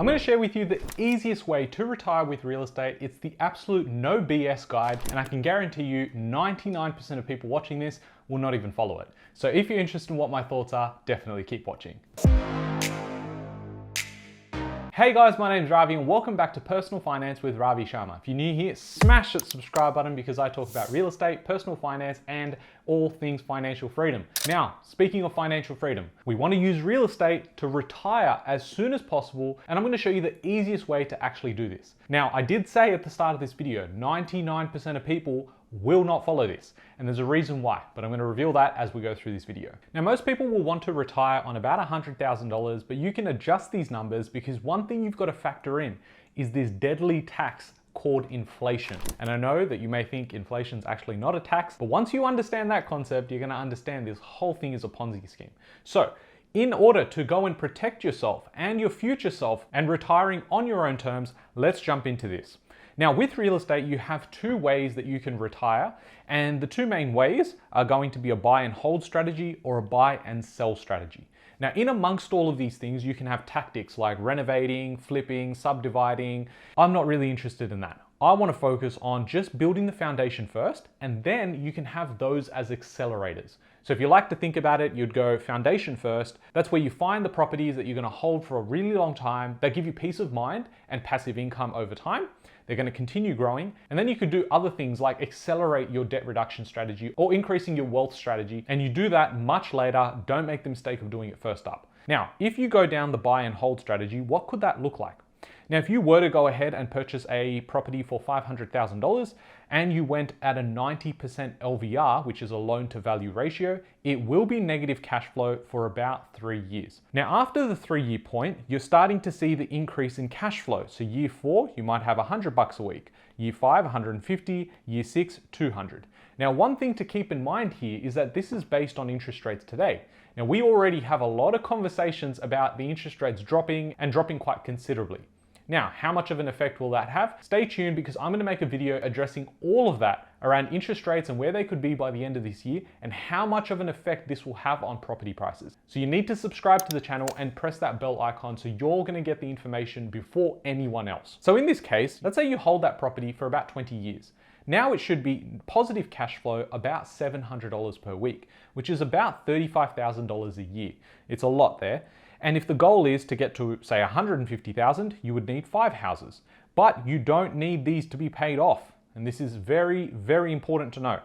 I'm going to share with you the easiest way to retire with real estate. It's the absolute no BS guide, and I can guarantee you 99% of people watching this will not even follow it. So if you're interested in what my thoughts are, definitely keep watching. Hey guys, my name is Ravi and welcome back to Personal Finance with Ravi Sharma. If you're new here, smash that subscribe button because I talk about real estate, personal finance, and all things financial freedom. Now, speaking of financial freedom, we want to use real estate to retire as soon as possible, and I'm going to show you the easiest way to actually do this. Now, I did say at the start of this video, 99% of people will not follow this, and there's a reason why, but I'm going to reveal that as we go through this video. Now, most people will want to retire on about $100,000, but you can adjust these numbers because one thing you've got to factor in is this deadly tax called inflation. And I know that you may think inflation's actually not a tax, but once you understand that concept, you're going to understand this whole thing is a Ponzi scheme. So, in order to go and protect yourself and your future self and retiring on your own terms, let's jump into this. Now, with real estate, you have two ways that you can retire, and the two main ways are going to be a buy and hold strategy or a buy and sell strategy. Now, in amongst all of these things, you can have tactics like renovating, flipping, subdividing. I'm not really interested in that. I want to focus on just building the foundation first, and then you can have those as accelerators. So if you like to think about it, you'd go foundation first. That's where you find the properties that you're going to hold for a really long time that give you peace of mind and passive income over time. They're going to continue growing. And then you could do other things like accelerate your debt reduction strategy or increasing your wealth strategy. And you do that much later. Don't make the mistake of doing it first up. Now, if you go down the buy and hold strategy, what could that look like? Now, if you were to go ahead and purchase a property for $500,000 and you went at a 90% LVR, which is a loan to value ratio, it will be negative cash flow for about 3 years. Now, after the 3-year point, you're starting to see the increase in cash flow. So year 4, you might have $100 a week. Year 5, 150, year 6, 200. Now, one thing to keep in mind here is that this is based on interest rates today. Now, we already have a lot of conversations about the interest rates dropping and dropping quite considerably. Now, how much of an effect will that have? Stay tuned because I'm going to make a video addressing all of that around interest rates and where they could be by the end of this year and how much of an effect this will have on property prices. So you need to subscribe to the channel and press that bell icon so you're going to get the information before anyone else. So in this case, let's say you hold that property for about 20 years. Now it should be positive cash flow about $700 per week, which is about $35,000 a year. It's a lot there. And if the goal is to get to, say, 150,000, you would need 5 houses. But you don't need these to be paid off. And this is very, very important to know.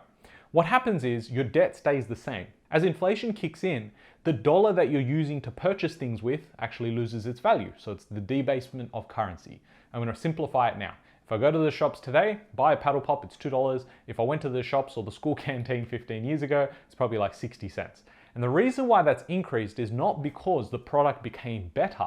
What happens is your debt stays the same. As inflation kicks in, the dollar that you're using to purchase things with actually loses its value. So it's the debasement of currency. I'm going to simplify it now. If I go to the shops today, buy a paddle pop, it's $2. If I went to the shops or the school canteen 15 years ago, it's probably like 60 cents. And the reason why that's increased is not because the product became better.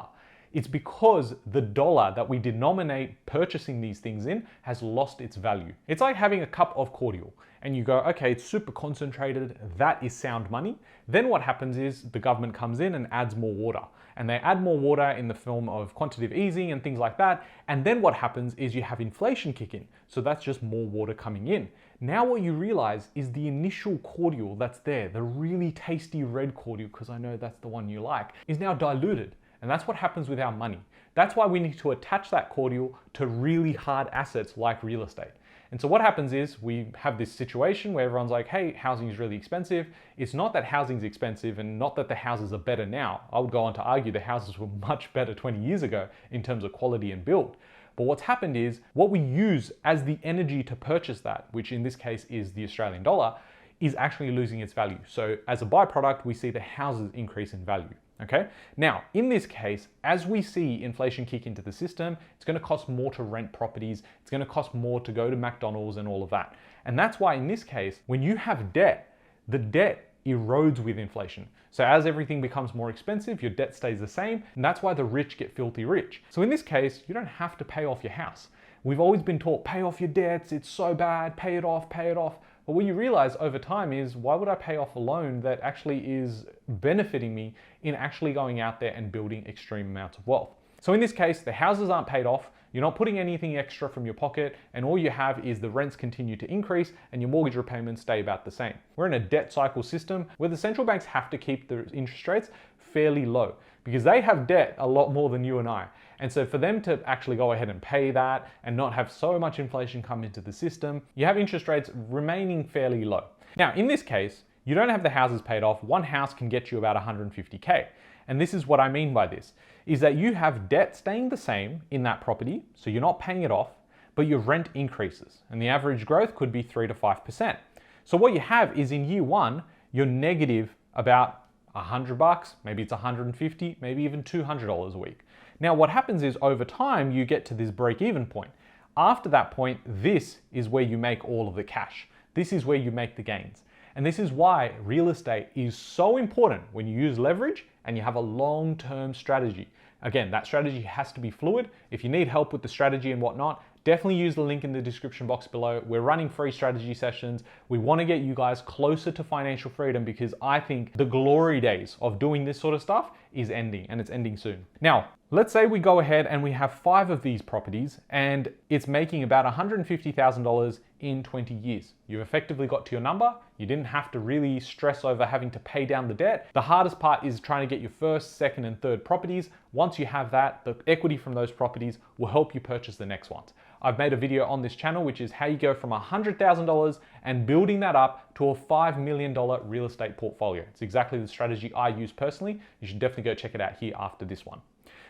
It's because the dollar that we denominate purchasing these things in has lost its value. It's like having a cup of cordial and you go, okay, it's super concentrated, that is sound money. Then what happens is the government comes in and adds more water. And they add more water in the form of quantitative easing and things like that. And then what happens is you have inflation kick in. So that's just more water coming in. Now what you realize is the initial cordial that's there, the really tasty red cordial, because I know that's the one you like, is now diluted. And that's what happens with our money. That's why we need to attach that cordial to really hard assets like real estate. And so what happens is we have this situation where everyone's like, hey, housing is really expensive. It's not that housing's expensive and not that the houses are better now. I would go on to argue the houses were much better 20 years ago in terms of quality and build. But what's happened is what we use as the energy to purchase that, which in this case is the Australian dollar, is actually losing its value. So as a byproduct, we see the houses increase in value. Okay. Now, in this case, as we see inflation kick into the system, it's going to cost more to rent properties. It's going to cost more to go to McDonald's and all of that. And that's why in this case, when you have debt, the debt erodes with inflation. So as everything becomes more expensive, your debt stays the same. And that's why the rich get filthy rich. So in this case, you don't have to pay off your house. We've always been taught, pay off your debts. It's so bad. Pay it off, pay it off. But what you realize over time is, why would I pay off a loan that actually is benefiting me in actually going out there and building extreme amounts of wealth? So in this case, the houses aren't paid off. You're not putting anything extra from your pocket, and all you have is the rents continue to increase and your mortgage repayments stay about the same. We're in a debt cycle system where the central banks have to keep the interest rates fairly low because they have debt a lot more than you and I. And so for them to actually go ahead and pay that and not have so much inflation come into the system, you have interest rates remaining fairly low. Now, in this case, you don't have the houses paid off. One house can get you about 150K. And this is what I mean by this, is that you have debt staying the same in that property, so you're not paying it off, but your rent increases. And the average growth could be 3 to 5%. So what you have is in year one, you're negative about $100, maybe it's 150, maybe even $200 a week. Now what happens is over time, you get to this break-even point. After that point, this is where you make all of the cash. This is where you make the gains. And this is why real estate is so important when you use leverage and you have a long-term strategy. Again, that strategy has to be fluid. If you need help with the strategy and whatnot, definitely use the link in the description box below. We're running free strategy sessions. We want to get you guys closer to financial freedom because I think the glory days of doing this sort of stuff is ending, and it's ending soon. Now, let's say we go ahead and we have 5 of these properties and it's making about $150,000 in 20 years. You've effectively got to your number. You didn't have to really stress over having to pay down the debt. The hardest part is trying to get your first, second, and third properties. Once you have that, the equity from those properties will help you purchase the next ones. I've made a video on this channel, which is how you go from $100,000 and building that up to a $5 million real estate portfolio. It's exactly the strategy I use personally. You should definitely go check it out here after this one.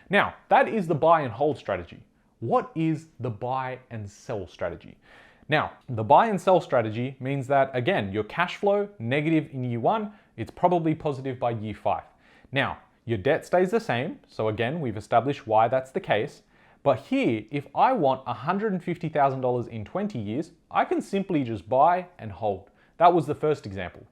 Now, that is the buy and hold strategy. What is the buy and sell strategy? Now, the buy and sell strategy means that, again, your cash flow negative in year one, it's probably positive by year 5. Now, your debt stays the same. So again, we've established why that's the case. But here, if I want $150,000 in 20 years, I can simply just buy and hold. That was the first example.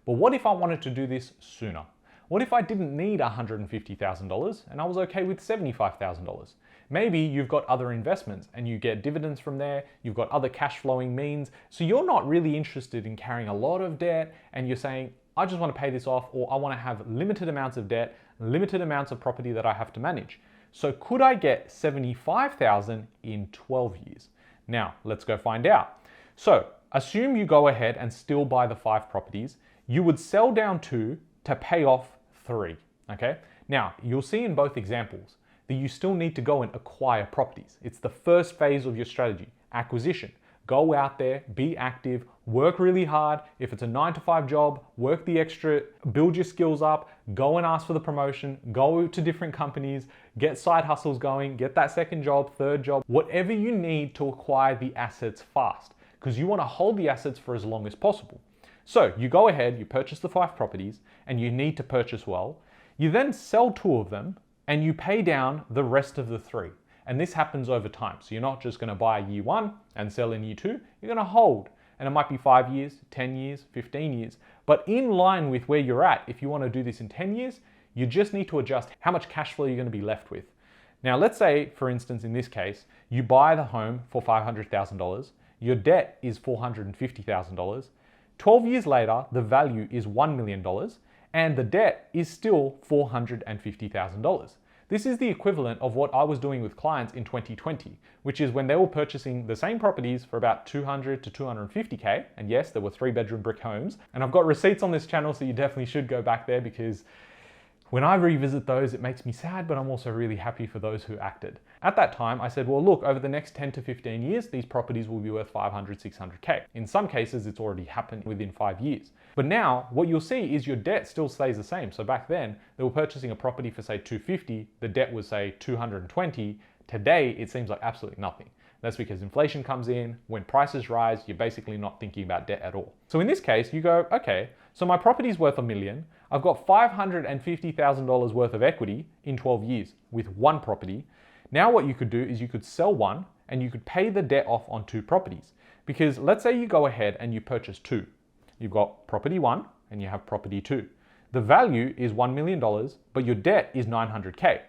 But what if I wanted to do this sooner? What if I didn't need $150,000 and I was okay with $75,000? Maybe you've got other investments and you get dividends from there, you've got other cash flowing means, so you're not really interested in carrying a lot of debt and you're saying, I just want to pay this off, or I want to have limited amounts of debt, limited amounts of property that I have to manage. So could I get $75,000 in 12 years? Now, let's go find out. So assume you go ahead and still buy the 5 properties. You would sell down 2 to pay off 3, okay? Now, you'll see in both examples that you still need to go and acquire properties. It's the first phase of your strategy, acquisition. Go out there, be active, work really hard. If it's a 9-to-5 job, work the extra, build your skills up, go and ask for the promotion, go to different companies, get side hustles going, get that second job, third job, whatever you need to acquire the assets fast, because you want to hold the assets for as long as possible. So you go ahead, you purchase the 5 properties, and you need to purchase well. You then sell 2 of them, and you pay down the rest of the 3. And this happens over time. So you're not just going to buy year 1 and sell in year 2, you're going to hold. And it might be 5 years, 10 years, 15 years. But in line with where you're at, if you want to do this in 10 years, you just need to adjust how much cash flow you're going to be left with. Now, let's say, for instance, in this case, you buy the home for $500,000. Your debt is $450,000. 12 years later, the value is $1 million and the debt is still $450,000. This is the equivalent of what I was doing with clients in 2020, which is when they were purchasing the same properties for about 200 to 250K. And yes, there were 3-bedroom brick homes. And I've got receipts on this channel, so you definitely should go back there, because when I revisit those, it makes me sad, but I'm also really happy for those who acted. At that time, I said, well, look, over the next 10 to 15 years, these properties will be worth 500, 600K. In some cases, it's already happened within 5 years. But now what you'll see is your debt still stays the same. So back then they were purchasing a property for say 250, the debt was say 220. Today, it seems like absolutely nothing. That's because inflation comes in. When prices rise, you're basically not thinking about debt at all. So in this case, you go, okay, so my property's worth $1 million. I've got $550,000 worth of equity in 12 years with 1 property. Now what you could do is you could sell 1 and you could pay the debt off on 2 properties. Because let's say you go ahead and you purchase 2. You've got property 1 and you have property 2. The value is $1 million, but your debt is 900K.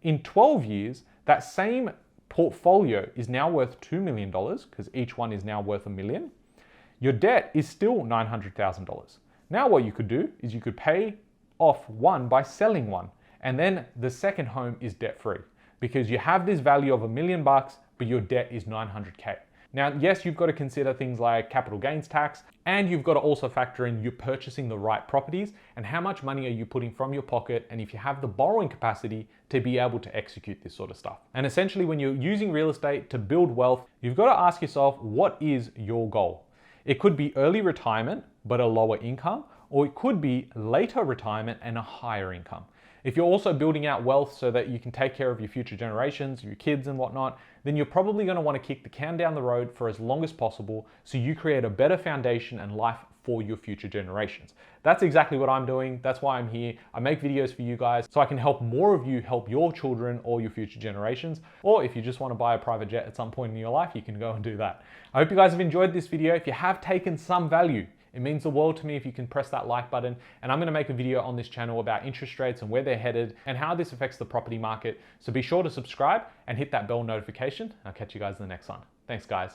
In 12 years, that same portfolio is now worth $2 million because each one is now worth $1 million. Your debt is still $900,000. Now what you could do is you could pay off 1 by selling 1, and then the second home is debt free because you have this value of $1 million, but your debt is 900K. Now, yes, you've got to consider things like capital gains tax, and you've got to also factor in you purchasing the right properties and how much money are you putting from your pocket, and if you have the borrowing capacity to be able to execute this sort of stuff. And essentially, when you're using real estate to build wealth, you've got to ask yourself, what is your goal? It could be early retirement, but a lower income, or it could be later retirement and a higher income. If you're also building out wealth so that you can take care of your future generations, your kids and whatnot, then you're probably going to want to kick the can down the road for as long as possible so you create a better foundation and life for your future generations. That's exactly what I'm doing. That's why I'm here. I make videos for you guys so I can help more of you help your children or your future generations. Or if you just want to buy a private jet at some point in your life, you can go and do that. I hope you guys have enjoyed this video. If you have taken some value, it means the world to me if you can press that like button. And I'm going to make a video on this channel about interest rates and where they're headed and how this affects the property market. So be sure to subscribe and hit that bell notification. I'll catch you guys in the next one. Thanks, guys.